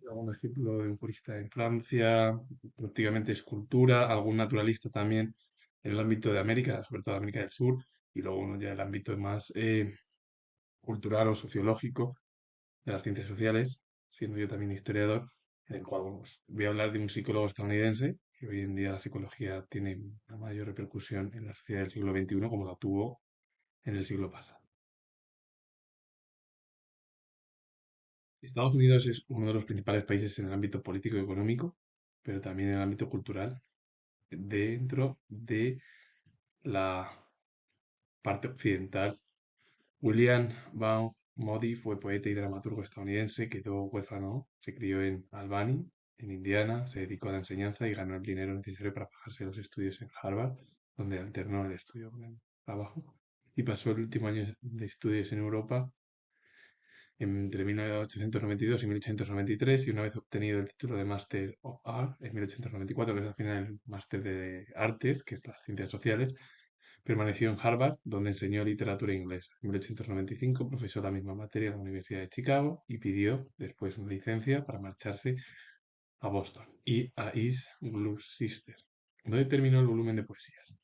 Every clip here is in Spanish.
Algún ejemplo de un jurista en Francia, prácticamente escultura, algún naturalista también en el ámbito de América, sobre todo América del Sur, y luego uno ya el ámbito más cultural o sociológico de las ciencias sociales, siendo yo también historiador, en el cual bueno, pues, voy a hablar de un psicólogo estadounidense, que hoy en día la psicología tiene una mayor repercusión en la sociedad del siglo XXI como la tuvo en el siglo pasado. Estados Unidos es uno de los principales países en el ámbito político y económico, pero también en el ámbito cultural, dentro de la parte occidental. William Vaughn Moody fue poeta y dramaturgo estadounidense, quedó huérfano, se crió en Albany, en Indiana, se dedicó a la enseñanza y ganó el dinero necesario para pagarse los estudios en Harvard, donde alternó el estudio con el trabajo, y pasó el último año de estudios en Europa entre 1892 y 1893, y una vez obtenido el título de Master of Art en 1894, que es al final el Máster de Artes, que es las ciencias sociales, permaneció en Harvard, donde enseñó literatura inglesa. En 1895 profesó la misma materia en la Universidad de Chicago y pidió después una licencia para marcharse a Boston y a East Gloucester, donde terminó el volumen de poesías.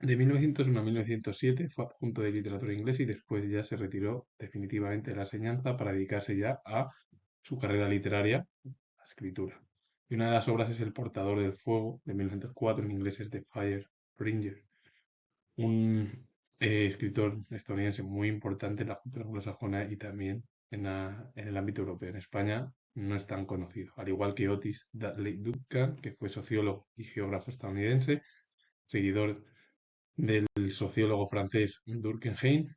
De 1901 a 1907 fue adjunto de literatura inglesa y después ya se retiró definitivamente de la enseñanza para dedicarse ya a su carrera literaria, la escritura. Y una de las obras es El portador del fuego, de 1904, en inglés es The Firebringer, un escritor estadounidense muy importante en la cultura anglosajona y también en el ámbito europeo. En España no es tan conocido, al igual que Otis Dudley Duncan, que fue sociólogo y geógrafo estadounidense, seguidor del sociólogo francés Durkheim,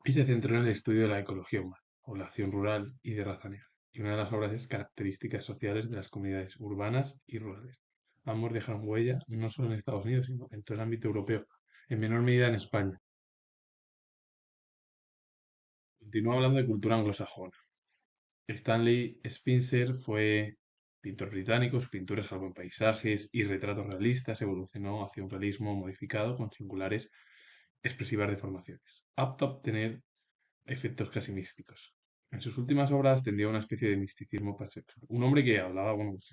y se centró en el estudio de la ecología humana, población rural y de raza negra. Y una de las obras es Características sociales de las comunidades urbanas y rurales. Ambos dejan huella no solo en Estados Unidos, sino en todo el ámbito europeo, en menor medida en España. Continúa hablando de cultura anglosajona. Stanley Spencer fue pintor británico, su pintura, salvo en paisajes y retratos realistas, evolucionó hacia un realismo modificado con singulares expresivas deformaciones, apto a obtener efectos casi místicos. En sus últimas obras tendía a una especie de misticismo pansexual. Un hombre que hablaba, bueno, pues,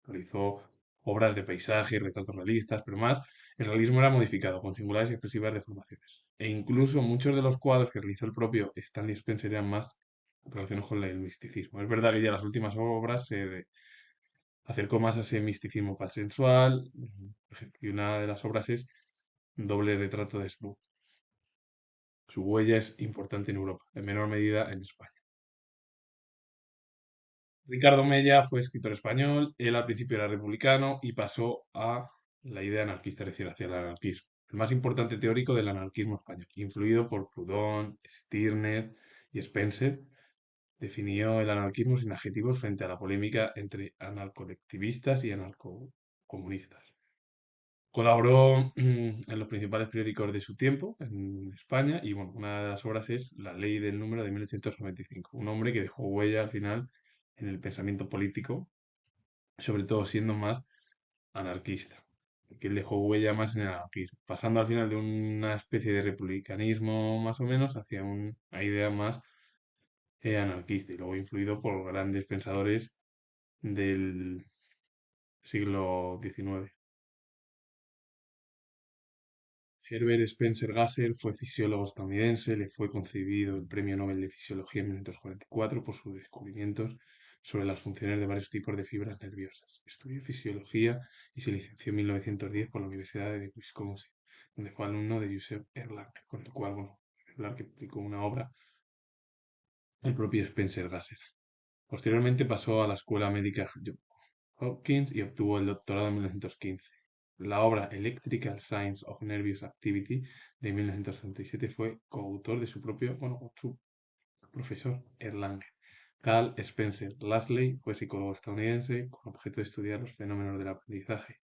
realizó obras de paisaje y retratos realistas, pero más el realismo era modificado, con singulares y expresivas deformaciones. E incluso muchos de los cuadros que realizó el propio Stanley Spencer eran más relacionados con el misticismo. Es verdad que ya las últimas obras se acercó más a ese misticismo pansexual, por ejemplo, y una de las obras es Doble retrato de Smooth. Su huella es importante en Europa, en menor medida en España. Ricardo Mella fue escritor español, él al principio era republicano y pasó a la idea anarquista, es decir, hacia el anarquismo. El más importante teórico del anarquismo español, influido por Proudhon, Stirner y Spencer, definió el anarquismo sin adjetivos frente a la polémica entre anarcolectivistas y anarcocomunistas. Colaboró en los principales periódicos de su tiempo en España y bueno, una de las obras es La Ley del Número de 1895, un hombre que dejó huella al final en el pensamiento político, sobre todo siendo más anarquista, que él dejó huella más en el anarquismo, pasando al final de una especie de republicanismo más o menos hacia una idea más anarquista y luego influido por grandes pensadores del siglo XIX. Herbert Spencer Gasser fue fisiólogo estadounidense, le fue concedido el Premio Nobel de Fisiología en 1944 por sus descubrimientos sobre las funciones de varios tipos de fibras nerviosas. Estudió fisiología y se licenció en 1910 por la Universidad de Wisconsin, donde fue alumno de Joseph Erlangen, con el cual, bueno, Erlangen publicó una obra, el propio Spencer Gasser. Posteriormente pasó a la Escuela Médica Johns Hopkins y obtuvo el doctorado en 1915. La obra Electrical Science of Nervous Activity de 1937 fue coautor de su propio, bueno, su profesor Erlangen. Carl Spencer Lashley fue psicólogo estadounidense con objeto de estudiar los fenómenos del aprendizaje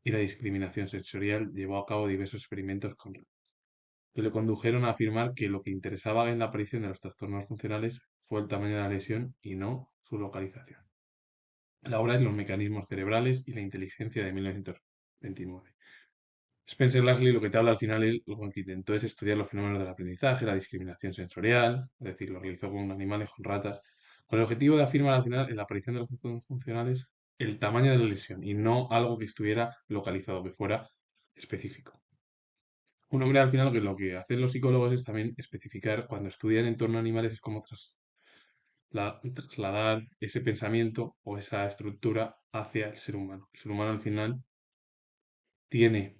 y la discriminación sensorial. Llevó a cabo diversos experimentos que le condujeron a afirmar que lo que interesaba en la aparición de los trastornos funcionales fue el tamaño de la lesión y no su localización. La obra es Los mecanismos cerebrales y la inteligencia de 1929. Spencer Lashley lo que te habla al final es lo que intentó es estudiar los fenómenos del aprendizaje, la discriminación sensorial, es decir, lo realizó con animales, con ratas, con el objetivo de afirmar al final en la aparición de los efectos funcionales el tamaño de la lesión y no algo que estuviera localizado, que fuera específico. Un hombre al final lo que hacen los psicólogos es también especificar cuando estudian en torno a animales es como trasladar ese pensamiento o esa estructura hacia el ser humano. El ser humano al final tiene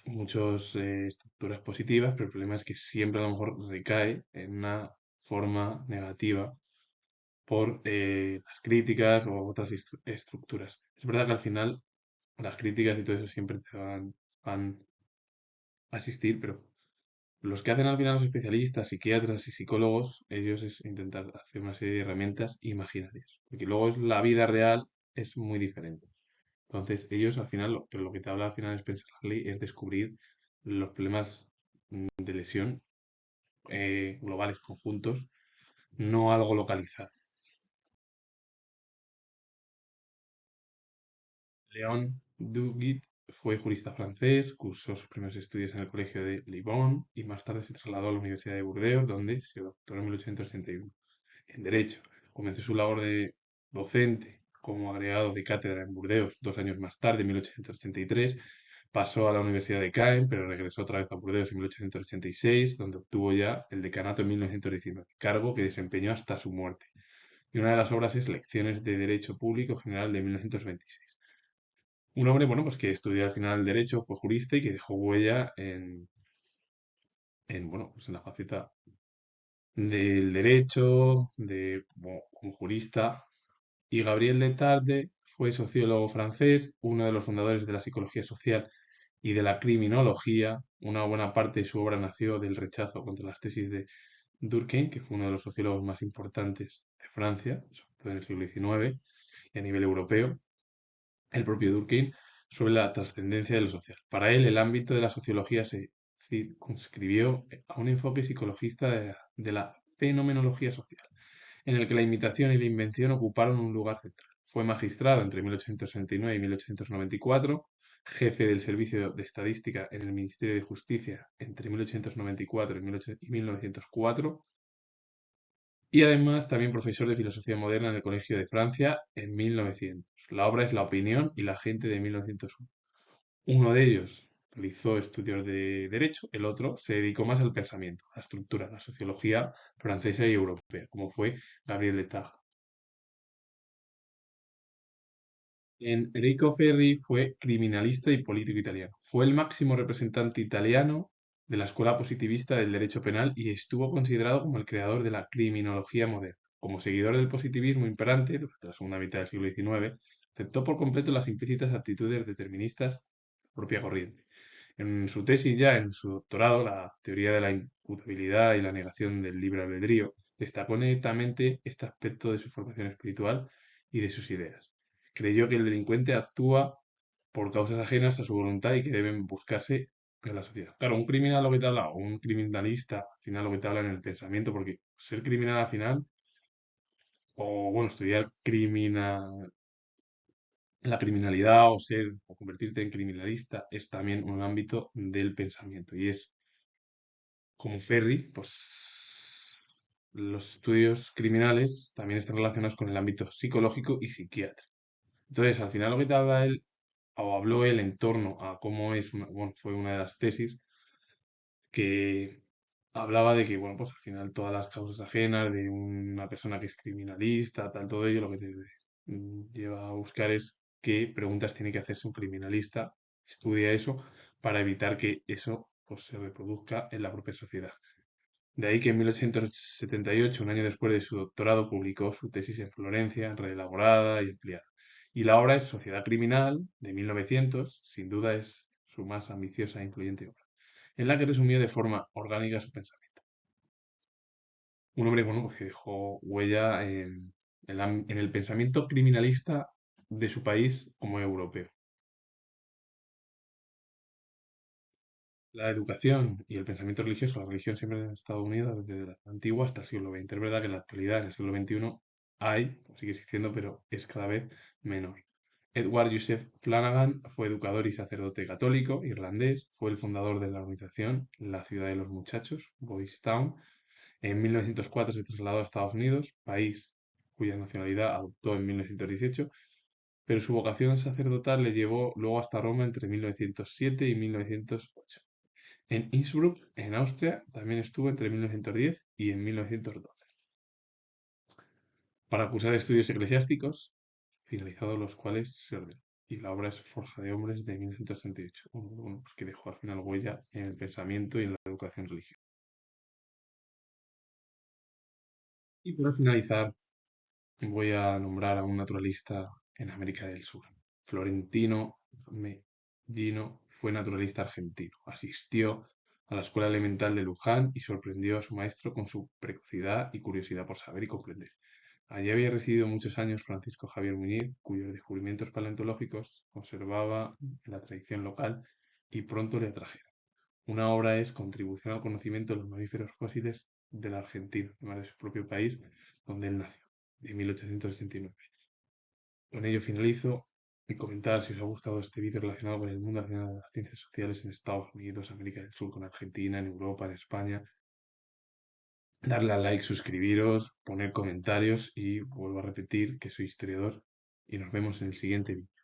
muchas estructuras positivas, pero el problema es que siempre a lo mejor recae en una forma negativa por las críticas o otras estructuras. Es verdad que al final las críticas y todo eso siempre van a existir, pero los que hacen al final los especialistas, psiquiatras y psicólogos, ellos es intentar hacer una serie de herramientas imaginarias, porque luego es la vida real es muy diferente. Entonces, ellos al final, pero lo que te habla al final es pensar la ley, es descubrir los problemas de lesión globales, conjuntos, no algo localizado. León Duguid fue jurista francés, cursó sus primeros estudios en el Colegio de Lyon y más tarde se trasladó a la Universidad de Burdeos, donde se doctoró en 1881 en Derecho. Comenzó su labor de docente como agregado de cátedra en Burdeos 2 años más tarde, en 1883. Pasó a la Universidad de Caen, pero regresó otra vez a Burdeos en 1886, donde obtuvo ya el decanato en 1919, cargo que desempeñó hasta su muerte. Y una de las obras es Lecciones de Derecho Público General de 1926. Un hombre, bueno, pues que estudió al final Derecho, fue jurista y que dejó huella bueno, pues en la faceta del derecho, como jurista. Y Gabriel Letarde fue sociólogo francés, uno de los fundadores de la psicología social y de la criminología. Una buena parte de su obra nació del rechazo contra las tesis de Durkheim, que fue uno de los sociólogos más importantes de Francia, sobre todo en el siglo XIX y a nivel europeo, el propio Durkheim, sobre la trascendencia de lo social. Para él, el ámbito de la sociología se circunscribió a un enfoque psicologista de la fenomenología social en el que la imitación y la invención ocuparon un lugar central. Fue magistrado entre 1869 y 1894, jefe del Servicio de Estadística en el Ministerio de Justicia entre 1894 y 1904, y además también profesor de Filosofía Moderna en el Colegio de Francia en 1900. La obra es La opinión y la gente de 1901. Uno de ellos realizó estudios de derecho, el otro se dedicó más al pensamiento, a la estructura, a la sociología francesa y europea, como fue Gabriel Letar. Enrico Ferri fue criminalista y político italiano. Fue el máximo representante italiano de la escuela positivista del derecho penal y estuvo considerado como el creador de la criminología moderna. Como seguidor del positivismo imperante durante la segunda mitad del siglo XIX, aceptó por completo las implícitas actitudes deterministas de la propia corriente. En su tesis ya, en su doctorado, la teoría de la imputabilidad y la negación del libre albedrío, destacó netamente este aspecto de su formación espiritual y de sus ideas. Creyó que el delincuente actúa por causas ajenas a su voluntad y que deben buscarse en la sociedad. Claro, un criminal lo que te habla, o un criminalista, al final lo que te habla en el pensamiento, porque ser criminal al final, o bueno, estudiar la criminalidad o convertirte en criminalista es también un ámbito del pensamiento. Y es como Ferri, pues los estudios criminales también están relacionados con el ámbito psicológico y psiquiátrico. Entonces, al final lo que te habla él, o habló él en torno a cómo es, bueno, fue una de las tesis que hablaba de que, bueno, pues al final todas las causas ajenas de una persona que es criminalista, tal, todo ello, lo que te lleva a buscar es qué preguntas tiene que hacerse un criminalista, estudia eso para evitar que eso pues, se reproduzca en la propia sociedad. De ahí que en 1878, un año después de su doctorado, publicó su tesis en Florencia, reelaborada y ampliada. Y la obra es Sociedad Criminal, de 1900, sin duda es su más ambiciosa e influyente obra, en la que resumió de forma orgánica su pensamiento. Un hombre, bueno, pues que dejó huella en el pensamiento criminalista de su país como europeo. La educación y el pensamiento religioso, la religión siempre han estado unidas desde la antigua hasta el siglo XX. Es verdad que en la actualidad, en el siglo XXI, sigue existiendo, pero es cada vez menor. Edward Joseph Flanagan fue educador y sacerdote católico irlandés, fue el fundador de la organización La Ciudad de los Muchachos, Boys Town. En 1904 se trasladó a Estados Unidos, país cuya nacionalidad adoptó en 1918, pero su vocación sacerdotal le llevó luego hasta Roma entre 1907 y 1908. En Innsbruck, en Austria, también estuvo entre 1910 y en 1912 para cursar estudios eclesiásticos, finalizados los cuales se ordenó. Y la obra es Forja de Hombres de 1968, bueno, pues que dejó al final huella en el pensamiento y en la educación religiosa. Y para finalizar, voy a nombrar a un naturalista en América del Sur. Florentino Medino fue naturalista argentino. Asistió a la escuela elemental de Luján y sorprendió a su maestro con su precocidad y curiosidad por saber y comprender. Allí había residido muchos años Francisco Javier Muñiz, cuyos descubrimientos paleontológicos conservaba en la tradición local y pronto le atrajeron. Una obra es Contribución al conocimiento de los mamíferos fósiles de la Argentina, además de su propio país, donde él nació, de 1869. Con ello finalizo y comentar si os ha gustado este vídeo relacionado con el mundo de las ciencias sociales en Estados Unidos, América del Sur, con Argentina, en Europa, en España. Darle a like, suscribiros, poner comentarios y vuelvo a repetir que soy historiador y nos vemos en el siguiente vídeo.